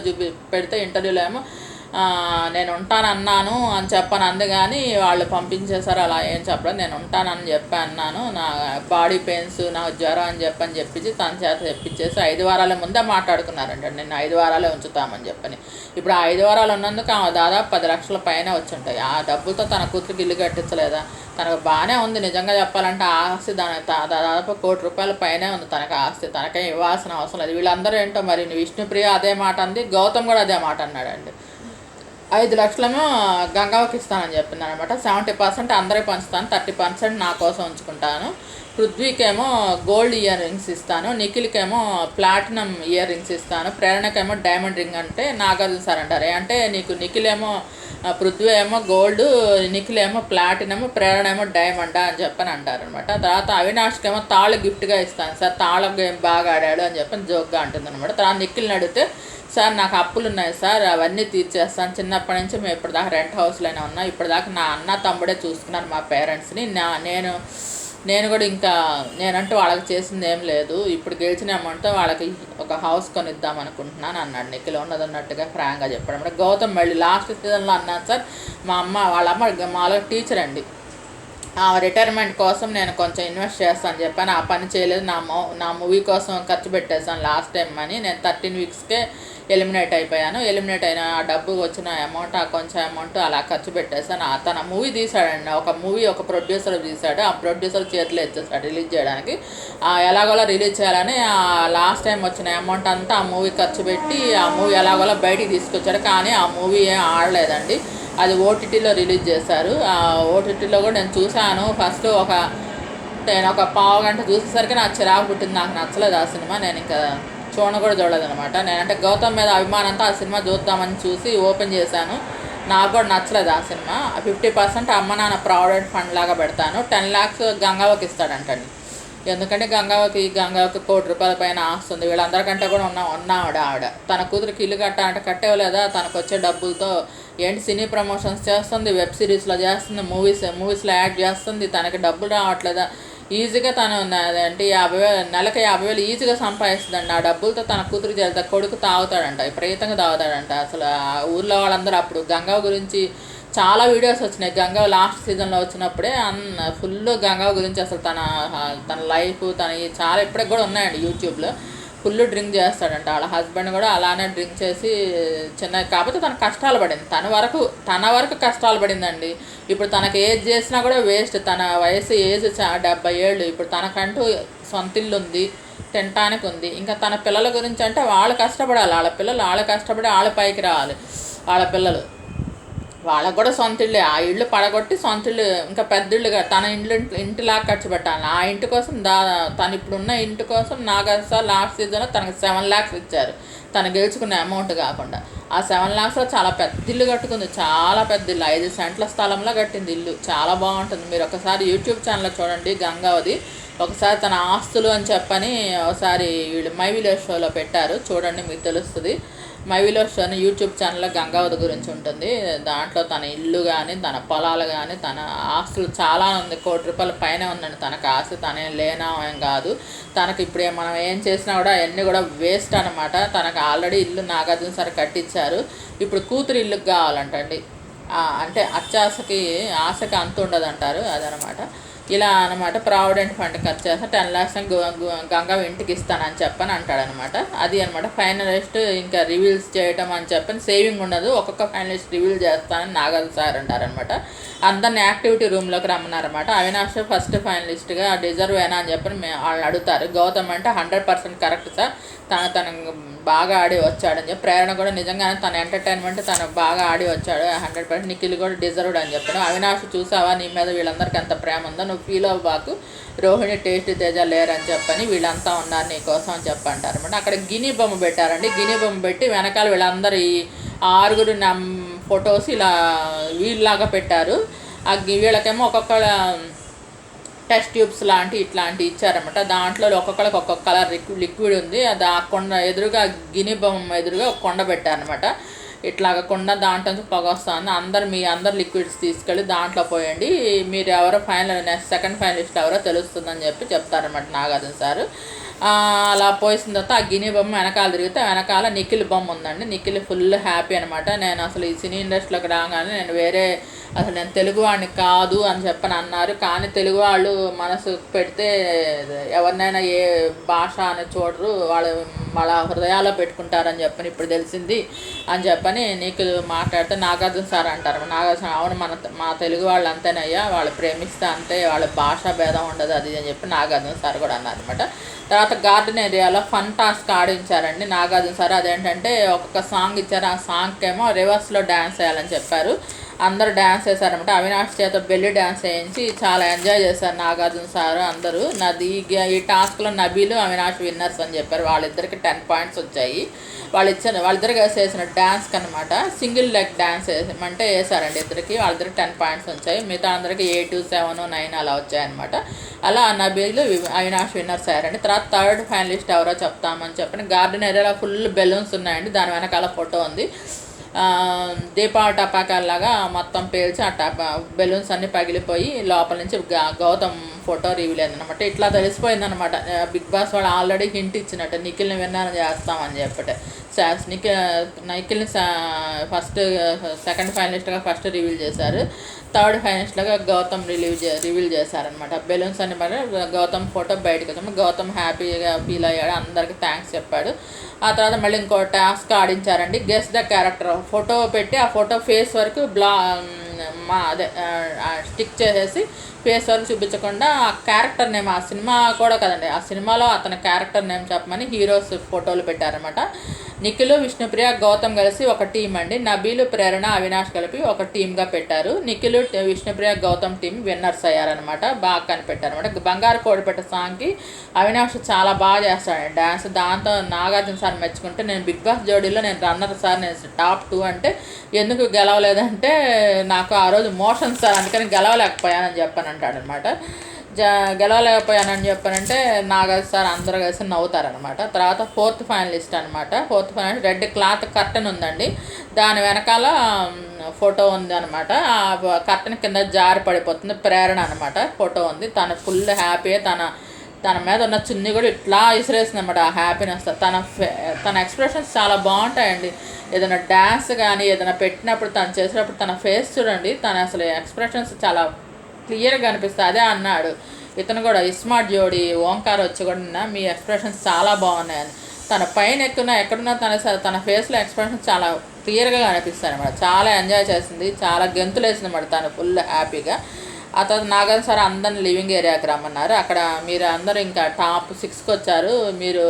పెడితే ఇంటర్వ్యూలో ఏమో నేను ఉంటానన్నాను అని చెప్పాను అంది, కానీ వాళ్ళు పంపించేశారు. అలా ఏం చెప్పలేదు, నేను ఉంటానని చెప్పి అన్నాను, నా బాడీ పెయిన్స్, నాకు జ్వరం అని చెప్పించి తన చేత తెప్పించేసి 5 వారాల ముందే మాట్లాడుకున్నారంట, నేను 5 వారాలే ఉంచుతామని చెప్పని. ఇప్పుడు ఆ 5 వారాలు ఉన్నందుకు ఆమె దాదాపు 10 లక్షల పైన వచ్చి ఉంటాయి. ఆ డబ్బులతో తన కూతురికి ఇల్లు కట్టించలేదా? తనకు బాగానే ఉంది నిజంగా చెప్పాలంటే. ఆస్తి దాదాపు 1 కోటి రూపాయల పైనే ఉంది తనకు ఆస్తి. తనకేం ఇవ్వాల్సిన అవసరం లేదు. వీళ్ళందరూ ఏంటో మరి, విష్ణుప్రియ అదే మాట అంది, గౌతమ్ కూడా అదే మాట అన్నాడండి. 5 లక్షలేమో గంగావకి ఇస్తానని చెప్పింది అనమాట. 70% అందరికీ పంచుతాను, 30% నా కోసం ఉంచుకుంటాను. పృథ్వీకేమో గోల్డ్ ఇయర్ రింగ్స్ ఇస్తాను, నిఖిల్కేమో ప్లాటినం ఇయర్ రింగ్స్ ఇస్తాను, ప్రేరణకేమో డైమండ్ రింగ్. అంటే నాగార్జున సార్ అంటారు, అంటే నీకు నిఖిలేమో పృథ్వీ ఏమో గోల్డ్, నిఖిల్ ఏమో ప్లాటినము, ప్రేరణ ఏమో డైమండ్ అని చెప్పని అంటారు అనమాట. తర్వాత అవినాష్కి ఏమో తాళు గిఫ్ట్గా ఇస్తాను సార్, తాళ గేమ్ బాగా ఆడాడు అని చెప్పని జోక్గా అంటుంది అనమాట. తర్వాత నిఖిల్ని అడిగితే, సార్ నాకు అప్పులు ఉన్నాయి సార్, అవన్నీ తీర్చేస్తాను, చిన్నప్పటి నుంచి మేము ఇప్పటిదాకా రెంట్ హౌస్లోనే ఉన్నాం, ఇప్పటిదాకా నా అన్న తమ్ముడే చూసుకున్నారు మా పేరెంట్స్ని, నేను కూడా ఇంకా నేనంటూ వాళ్ళకి చేసింది ఏం లేదు, ఇప్పుడు గెలిచిన అమౌంట్తో వాళ్ళకి ఒక హౌస్ కొనిద్దాం అనుకుంటున్నాను అన్నాడు నిఖిల్. ఉన్నదన్నట్టుగా ఫ్రాంక్గా చెప్పడం. గౌతమ్ మళ్ళీ లాస్ట్ సీజన్లో అన్నాను సార్, వాళ్ళ అమ్మ మాలో టీచర్ అండి, రిటైర్మెంట్ కోసం నేను కొంచెం ఇన్వెస్ట్ చేస్తాను చెప్పాను. ఆ పని చేయలేదు. నా మూవీ కోసం ఖర్చు పెట్టేసాను లాస్ట్ టైం అని. నేను 13 వీక్స్కే ఎలిమినేట్ అయిపోయాను. ఎలిమినేట్ అయిన ఆ డబ్బు వచ్చిన అమౌంట్, ఆ కొంచెం అమౌంట్ అలా ఖర్చు పెట్టేసాను. తన మూవీ తీశాడండి, ఒక మూవీ ఒక ప్రొడ్యూసర్ తీశాడు. ఆ ప్రొడ్యూసర్ చేతిలో ఇచ్చేసాడు రిలీజ్ చేయడానికి. ఎలాగోలా రిలీజ్ చేయాలని లాస్ట్ టైం వచ్చిన అమౌంట్ అంతా ఆ మూవీ ఖర్చు పెట్టి ఆ మూవీ ఎలాగోలా బయటికి తీసుకొచ్చాడు. కానీ ఆ మూవీ ఏం ఆడలేదండి. అది ఓటీటీలో రిలీజ్ చేశారు. ఆ ఓటీటీలో కూడా నేను చూశాను. ఫస్ట్ నేను ఒక పావు గంట చూసేసరికి నాకు చిరాకు పుట్టింది. నాకు నచ్చలేదు ఆ సినిమా. నేను ఇంకా కూడా చూడలేదనమాట. నేనంటే గౌతమ్ మీద అభిమానంతో ఆ సినిమా చూద్దామని చూసి ఓపెన్ చేశాను. నాకు కూడా నచ్చలేదు ఆ సినిమా. 50% అమ్మ నాన్న ప్రావిడెంట్ ఫండ్ లాగా పెడతాను, 10 lakhs గంగావకి ఇస్తాడంటండి. ఎందుకంటే గంగావకి ₹1 కోటి పైన ఆస్తుంది. వీళ్ళందరికంటే కూడా ఆవిడ తన కూతురికి ఇల్లు అంటే కట్టేవలేదా? తనకు వచ్చే డబ్బులతో ఏంటి సినీ ప్రమోషన్స్ చేస్తుంది, వెబ్ సిరీస్లో చేస్తుంది, మూవీస్లో యాడ్ చేస్తుంది. తనకి డబ్బులు రావట్లేదా? ఈజీగా తను అంటే 50,000 నెలకి 50,000 ఈజీగా సంపాదిస్తుందండి. ఆ డబ్బులతో తన కూతురు చేత కొడుకు తాగుతాడంట, విపరీతంగా తాగుతాడంట. అసలు ఆ ఊర్లో వాళ్ళందరూ అప్పుడు గంగవ్వ గురించి చాలా వీడియోస్ వచ్చినాయి. గంగవ్వ లాస్ట్ సీజన్లో వచ్చినప్పుడే ఫుల్ గంగవ్వ గురించి అసలు తన లైఫ్ చాలా ఇప్పటికి కూడా ఉన్నాయండి యూట్యూబ్లో. ఫుల్ డ్రింక్ చేస్తాడంట. వాళ్ళ హస్బెండ్ కూడా అలానే డ్రింక్ చేసి కాకపోతే తన కష్టాలు పడింది. తన వరకు కష్టాలు పడిందండి. ఇప్పుడు తనకి ఏజ్ చేసినా కూడా వేస్ట్. తన వయసు ఏజ్ 70 ఏళ్ళు. ఇప్పుడు తనకంటూ సొంత ఇల్లు ఉంది, తినటానికి ఉంది. ఇంకా తన పిల్లల గురించి అంటే వాళ్ళు కష్టపడాలి. వాళ్ళ పిల్లలు వాళ్ళు కష్టపడి వాళ్ళ పైకి రావాలి. వాళ్ళ పిల్లలు వాళ్ళకు కూడా సొంత ఇళ్ళే. ఆ ఇళ్ళు పడగొట్టి సొంత ఇల్లు ఇంకా పెద్ద ఇళ్ళుగా తన ఇంటిలాగా ఖర్చు పెట్టాలి. ఆ ఇంటి కోసం తను ఇప్పుడున్న ఇంటి కోసం నాగార్జున లాస్ట్ సీజన్లో తనకు 7 lakhs ఇచ్చారు. తను గెలుచుకునే అమౌంట్ కాకుండా ఆ 7 lakhsలో చాలా పెద్ద ఇల్లు కట్టుకుంది. చాలా పెద్ద ఇల్లు, 5 సెంట్ల స్థలంలో కట్టింది ఇల్లు. చాలా బాగుంటుంది. మీరు ఒకసారి యూట్యూబ్ ఛానల్లో చూడండి గంగావది. ఒకసారి తన ఆస్తులు అని చెప్పని ఒకసారి వీళ్ళు మై విలేజ్ షోలో పెట్టారు, చూడండి మీకు తెలుస్తుంది. మై విలేజ్ షో అని యూట్యూబ్ ఛానల్లో గంగావతి గురించి ఉంటుంది. దాంట్లో తన ఇల్లు కానీ తన పొలాలు కానీ తన ఆస్తులు చాలా ఉంది. ₹1 కోటి పైన ఉందండి తనకు ఆస్తి. తనేం లేనాం కాదు. తనకి ఇప్పుడు మనం ఏం చేసినా కూడా అవన్నీ కూడా వేస్ట్ అనమాట. తనకు ఆల్రెడీ ఇల్లు నాగార్జున సార్ కట్టించారు. ఇప్పుడు కూతురు ఇల్లుకి కావాలంటండి. అంటే ఆశకి అంత ఉండదు అంటారు, అదనమాట. ఇలా అనమాట. ప్రావిడెంట్ ఫండ్ ఖర్చు చేస్తా 10 lakhs గంగవ్వ ఇంటికి ఇస్తానని చెప్పని అంటాడనమాట. అది అనమాట. ఫైనలిస్ట్ ఇంకా రివీల్స్ చేయటం అని చెప్పని సేవింగ్ ఉండదు. ఒక్కొక్క ఫైనలిస్ట్ రివీల్ చేస్తానని నాగార్జున సార్ అంటారనమాట. అందరిని యాక్టివిటీ రూమ్లోకి రమ్మన్నారన్నమాట. అవినాష్ ఫస్ట్ ఫైనలిస్ట్గా డిజర్వ్ అయినా అని చెప్పని వాళ్ళు అడుగుతారు. గౌతమ్ అంటే 100% కరెక్ట్ సార్, తను బాగా ఆడి వచ్చాడని చెప్పి. ప్రేరణ కూడా నిజంగానే తన ఎంటర్టైన్మెంట్ తను బాగా ఆడి వచ్చాడు 100%. నిఖిల్ కూడా డిజర్వ్డ్ అని చెప్పాడు. అవినాష్ చూసావా నీ మీద వీళ్ళందరికీ ఎంత ప్రేమ ఉందో, నువ్వు ఫీల్ అవ్వబాకు, రోహిణి టేస్ట్ తేజ లేరని చెప్పని వీళ్ళంతా ఉన్నారు నీకోసం అని చెప్పంటారు అనమాట. అక్కడ గిని బొమ్మ పెట్టారండి. గిని బొమ్మ పెట్టి వెనకాల వీళ్ళందరూ ఈ 6 ఫొటోస్ ఇలా వీళ్ళలాగా పెట్టారు. వీళ్ళకేమో ఒక్కొక్క టెస్ట్ ట్యూబ్స్ ఇట్లాంటివి ఇచ్చారన్నమాట. దాంట్లో ఒక్కొక్కరికి ఒక్కొక్క కలర్ లిక్విడ్ ఉంది. అది ఆ కొండ ఎదురుగా గిని బొమ్మ ఎదురుగా ఒక కొండ పెట్టారనమాట. ఇట్లాగ కొండ దాంట్లో నుంచి పొగ వస్తుంది. అందరు లిక్విడ్స్ తీసుకెళ్ళి దాంట్లో పోయండి, మీరు ఎవరో సెకండ్ ఫైనలిస్ట్ ఎవరో తెలుస్తుందని చెప్తారనమాట నాగార్జున సార్. అలా పోసిన తర్వాత ఆ గిని బొమ్మ వెనకాల తిరిగితే వెనకాల నిఖిల్ బొమ్మ ఉందండి. నిఖిల్ ఫుల్ హ్యాపీ అనమాట. నేను అసలు ఈ సినీ ఇండస్ట్రీలోకి రాగానే నేను తెలుగువాడిని కాదు అని చెప్పని అన్నారు. కానీ తెలుగు వాళ్ళు మనసు పెడితే ఎవరినైనా ఏ భాష అని చూడరు, వాళ్ళ హృదయాల్లో పెట్టుకుంటారని చెప్పని ఇప్పుడు తెలిసింది అని చెప్పని నిఖిల్ మాట్లాడితే నాగార్జున సార్ అంటారు. నాగార్జున అవును మా తెలుగు వాళ్ళు అంతేనయ్యా, వాళ్ళు ప్రేమిస్తే అంతే, వాళ్ళ భాషా భేదం ఉండదు అది అని చెప్పి నాగార్జున సార్ కూడా అన్నారనమాట. తర్వాత గార్డెన్ ఏరియాలో ఫన్ టాస్క్ ఆడించారండి నాగార్జున సార్. అదేంటంటే ఒక్కొక్క సాంగ్ ఇచ్చారు. ఆ సాంగ్కి ఏమో రివర్స్లో డ్యాన్స్ వేయాలని చెప్పారు. అందరూ డ్యాన్స్ వేశారనమాట. అవినాష్ చేత బెల్లి డ్యాన్స్ వేయించి చాలా ఎంజాయ్ చేశారు నాగార్జున సార్ అందరూ. ఈ టాస్క్లో నబీలు అవినాష్ విన్నర్స్ అని చెప్పారు. వాళ్ళిద్దరికి 10 points వచ్చాయి. వాళ్ళిద్దరికి వేసేసిన డ్యాన్స్కి అనమాట. సింగిల్ లెగ్ డ్యాన్స్ వేసారండి ఇద్దరికి. వాళ్ళిద్దరికి 10 points వచ్చాయి. మిగతా అందరికి 8, 7, 9 అలా వచ్చాయన్నమాట. అలా నబీలు అవినాష్ విన్నర్స్ అయ్యారండి. తర్వాత థర్డ్ ఫైనలిస్ట్ ఎవరో చెప్తామని చెప్పని గార్డెన్ ఏరియాలో ఫుల్ బెలూన్స్ ఉన్నాయండి. దాని వెనకాల ఫోటో ఉంది. దీపావళి టపాకాయలాగా మొత్తం పేల్చి ఆ బెలూన్స్ అన్నీ పగిలిపోయి లోపల నుంచి గౌతమ్ ఫోటో రివీల్ అయిందనమాట. ఇట్లా తెలిసిపోయిందనమాట. బిగ్ బాస్ వాళ్ళు ఆల్రెడీ హింట్ ఇచ్చినట్టు నిఖిల్ని విన్నర్ చేస్తామని చెప్పటే. నిఖిల్ని ఫస్ట్ సెకండ్ ఫైనలిస్ట్గా ఫస్ట్ రివీల్ చేశారు, థర్డ్ ఫైనలిస్ట్గా గౌతమ్ రివీల్ చేశారనమాట. బెలూన్స్ అని మరి గౌతమ్ ఫోటో బయటకు వచ్చాము. గౌతమ్ హ్యాపీగా ఫీల్ అయ్యాడు, అందరికి థ్యాంక్స్ చెప్పాడు. ఆ తర్వాత మళ్ళీ ఇంకో టాస్క్ ఆడించారండి, గెస్ ద క్యారెక్టర్. ఫోటో పెట్టి ఆ ఫోటో ఫేస్ వరకు అదే స్టిక్ చేసేసి ఫేస్ వరకు చూపించకుండా ఆ క్యారెక్టర్ నేమ్, ఆ సినిమా కూడా కదండి, ఆ సినిమాలో అతని క్యారెక్టర్ నేమ్ చెప్పమని హీరోస్ ఫోటోలు పెట్టారనమాట. నిఖిల్, విష్ణుప్రియ, గౌతమ్ కలిసి ఒక టీం అండి. నబీలు, ప్రేరణ, అవినాష్ కలిపి ఒక టీమ్గా పెట్టారు. నిఖిల్, విష్ణుప్రియ, గౌతమ్ టీం విన్నర్స్ అయ్యారనమాట. బాగా కనిపెట్టారనమాట. బంగారు కోడిపెట్ట సాంగ్కి అవినాష్ చాలా బాగా చేస్తాడు డ్యాన్స్. దాంతో నాగార్జున సార్ మెచ్చుకుంటే, నేను బిగ్ బాస్ జోడీలో నేను రన్నర్ సార్, నేను టాప్ 2 అంటే ఎందుకు గెలవలేదంటే నాకు ఆ రోజు మోషన్ సార్, అందుకని గెలవలేకపోయానని చెప్పాను అంటాడనమాట. గెలవలేకపోయానని చెప్పానంటే నాగార్జున సార్ అందరూ కలిసి నవ్వుతారనమాట. తర్వాత ఫోర్త్ ఫైనలిస్ట్ అనమాట. Fourth finalist red cloth curtain ఉందండి, దాని వెనకాల ఫోటో ఉంది అనమాట. ఆ కర్టన్ కింద జారి పడిపోతుంది, ప్రేరణ అనమాట ఫోటో ఉంది. తను ఫుల్ హ్యాపీ, తన మీద ఉన్న చున్నీ కూడా ఇట్లా విసిరేసింది అనమాట. ఆ హ్యాపీనెస్, తన ఎక్స్ప్రెషన్స్ చాలా బాగుంటాయండి. ఏదైనా డ్యాన్స్ కానీ ఏదైనా పెట్టినప్పుడు తను చేసినప్పుడు తన ఫేస్ చూడండి, తన అసలు ఎక్స్ప్రెషన్స్ చాలా క్లియర్గా అనిపిస్తుంది. అదే అన్నాడు ఇతను కూడా, ఇస్మార్ట్ జోడి ఓంకార్ వచ్చి కూడా మీ ఎక్స్ప్రెషన్స్ చాలా బాగున్నాయని. తన పైన ఎక్కడున్నా తన ఫేస్లో ఎక్స్ప్రెషన్స్ చాలా క్లియర్గా కనిపిస్తాయి అనమాట. చాలా ఎంజాయ్ చేసింది, చాలా గెంతులు వేసింది అనమాట తను ఫుల్ హ్యాపీగా. ఆ తర్వాత నాగార్జున సార్ అందరిని లివింగ్ ఏరియాకి రమ్మన్నారు. అక్కడ మీరు అందరూ ఇంకా టాప్ 6కి వచ్చారు, మీరు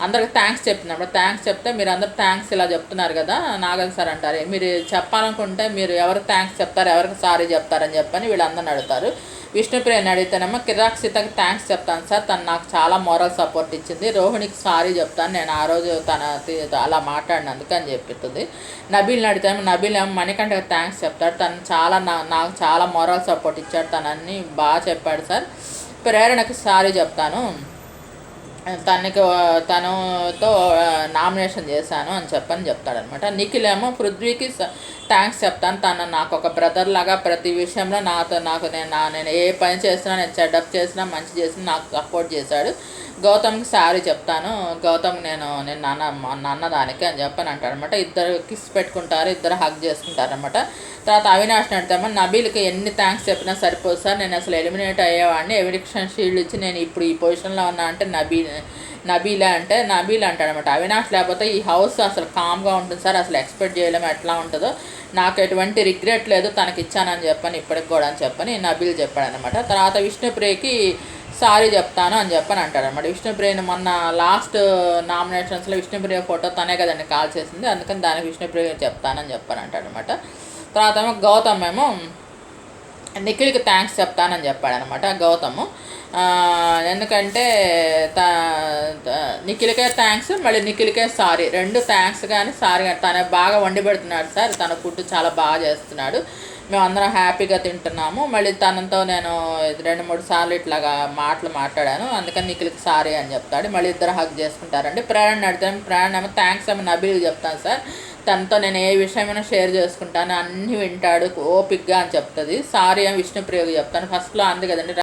అందరికి థ్యాంక్స్ చెప్తున్నారు. థ్యాంక్స్ చెప్తే మీరు అందరు థ్యాంక్స్ ఇలా చెప్తున్నారు కదా, నాగార్జున సార్ అంటారు, మీరు చెప్పాలనుకుంటే మీరు ఎవరికి థ్యాంక్స్ చెప్తారు, ఎవరికి సారీ చెప్తారని చెప్పని వీళ్ళందరిని అడుగుతారు. విష్ణుప్రియని అడిగితేనేమో కిరాక్ సీతకి థ్యాంక్స్ చెప్తాను సార్, తను నాకు చాలా మోరల్ సపోర్ట్ ఇచ్చింది. రోహిణికి సారీ చెప్తాను, నేను ఆ రోజు అలా మాట్లాడినందుకు అని చెప్తుంది. నబీల్ని అడిగితేమో నబీల్ ఏమో మణికంఠకి థ్యాంక్స్ చెప్తాడు, తను నాకు చాలా మోరల్ సపోర్ట్ ఇచ్చాడు, తను అన్నీ బాగా చెప్పాడు సార్. ప్రేరణకి సారీ చెప్తాను, తనతో నామినేషన్ చేశాను అని చెప్తాడనమాట. నిఖిల్ ఏమో పృథ్వీకి థ్యాంక్స్ చెప్తాను, తను నాకు ఒక బ్రదర్ లాగా ప్రతి విషయంలో నేను ఏ పని చేసినా, నేను చెడ్డప్ చేసినా మంచి చేసినా నాకు సపోర్ట్ చేశాడు. గౌతమ్కి సారీ చెప్తాను, గౌతమ్ నేను అన్నదానికి అని చెప్పని అంటాడనమాట. ఇద్దరు కిస్ పెట్టుకుంటారు, ఇద్దరు హగ్ చేసుకుంటారు అనమాట. తర్వాత అవినాష్ని అడితేమో నబీల్కి ఎన్ని థ్యాంక్స్ చెప్పినా సరిపోదు సార్, నేను అసలు ఎలిమినేట్ అయ్యేవాడిని, ఎవిక్షన్ షీల్డ్ ఇచ్చి నేను ఇప్పుడు ఈ పొజిషన్లో ఉన్నా అంటే నబీల్ అంటాడనమాట. అవినాష్ లేకపోతే ఈ హౌస్ అసలు కామ్గా ఉంటుంది సార్, అసలు ఎక్స్పెక్ట్ చేయలేము ఎట్లా ఉంటుందో, నాకు ఎటువంటి రిగ్రెట్ లేదు తనకి ఇచ్చానని చెప్పని ఇప్పటికి కూడా అని చెప్పని నబీల్ చెప్పాడనమాట. తర్వాత విష్ణుప్రియకి సారీ చెప్తాను అని చెప్పని అంటాడనమాట. విష్ణుప్రియని మొన్న లాస్ట్ నామినేషన్స్లో విష్ణుప్రియ ఫోటో తనే కదండి కాల్ చేసింది, అందుకని దానికి విష్ణుప్రియ చెప్తానని చెప్పని అంటాడనమాట. తర్వాత ఏమో గౌతమ్ ఏమో నిఖిల్కి థ్యాంక్స్ చెప్తానని చెప్పాడనమాట. గౌతమ్ ఎందుకంటే నిఖిల్కే థ్యాంక్స్, మళ్ళీ నిఖిల్కే సారీ, 2 థ్యాంక్స్ కానీ సారీ కానీ. తను బాగా వండి పెడుతున్నాడు సార్, తన ఫుడ్ చాలా బాగా చేస్తున్నాడు, మేమందరం హ్యాపీగా తింటున్నాము. మళ్ళీ తనతో నేను 2-3 సార్లు ఇట్లాగా మాట్లాడాను, అందుకని నిఖిల్కి సారీ అని చెప్తాడు. మళ్ళీ ఇద్దరు హగ్ చేసుకుంటారండి. ప్రేరణ అడిగితే ప్రేరణ ఏమో థ్యాంక్స్ ఏమో నబీల్కి చెప్తాను సార్, తనతో నేను ఏ విషయమైనా షేర్ చేసుకుంటాను, అన్నీ వింటాడు ఓపిక్గా అని చెప్తుంది. సారీ ఏమో విష్ణుప్రియకి చెప్తాను, ఫస్ట్లో అంది కదండి